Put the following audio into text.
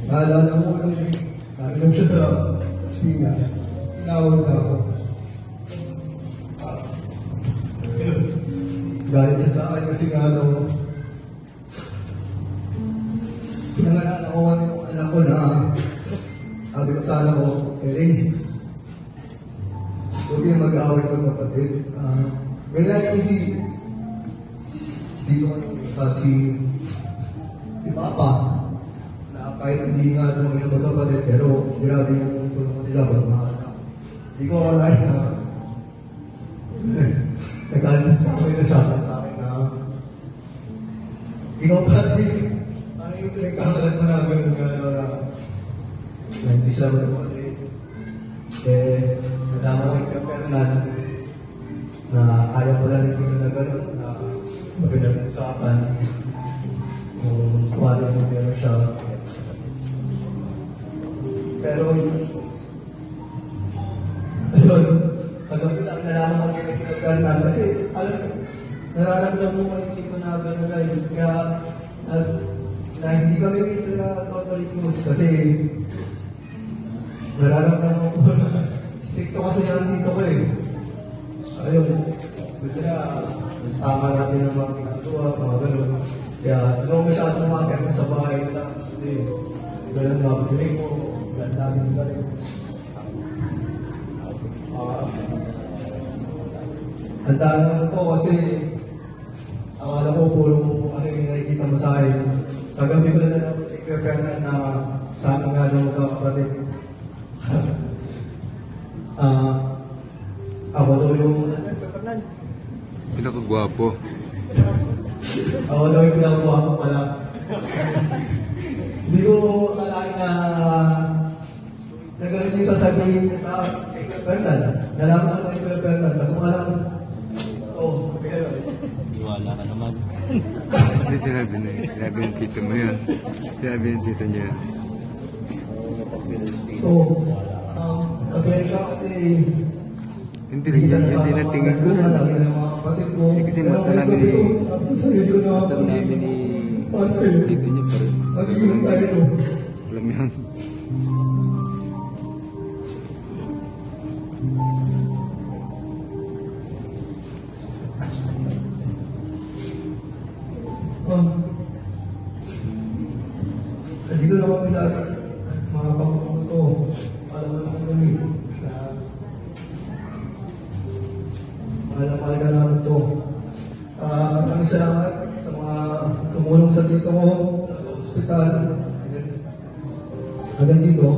Naalala ko nung nainom siya sa Pinas. Tinawag na ako. Galit siya sa akin kasi nga daw pinangalan ako ng anak ko na sabi ko sa anak ko, Ering, huwag yung mag-aaway ng kapatid. Ganyan yung si Papa na kahit hindi nga naman yung magkapatid pero grabe yung tulong nila pag mahal na. Hindi ko alay na nagalit sa akin na sa akin na ikaw pati ano yung pinagkakalat mo na gano'n na hindi sila mo naman nadama ko yung Fernan na ayaw ko lang yung na gano'n na mapinag-usapan kung ano yung meron siya. Pero ayun, alam ko lang, nalaman ko yung pinag-Fernan kasi alam ko, nararamdaman mo hindi ko na gano'n na yun. Kaya na hindi kami rin totally close kasi nararamdaman ko na stricto kasi yan dito ko eh. Ayun, gusto na tama natin ang mga ginagawa, mga gano'n. Kaya hindi ako masyadong umakit sa bahay nila kasi gano'n nga, piling mo, gano'n namin yung gano'n. Ang dami naman po kasi akala ko puro ano yung nakikita mo sa akin. Kagabi ko na naman Fernan na sa akin nga ng magkakapatid. Ako daw yung Fernan. Pinakagwapo. Ako daw yung pinakagwapo pala. Hindi ko akalain na ganun yung sasabihin niya sa Fernan. Nalaman ko kay Fernan. Kasi alam pero Wala ka naman. Hindi sinabi ng tito mo yun. Sinabi ng tito niya yun. kasi Hindi na tingin ko. Kasi mata namin ni tito niya pa rin. Alam yan. Dito na kami lagi, mga pangkong ito, alam mo naman kami, na mahal ka namin ito. Maraming salamat sa mga tumulong sa dito ko, sa ospital, hanggang dito.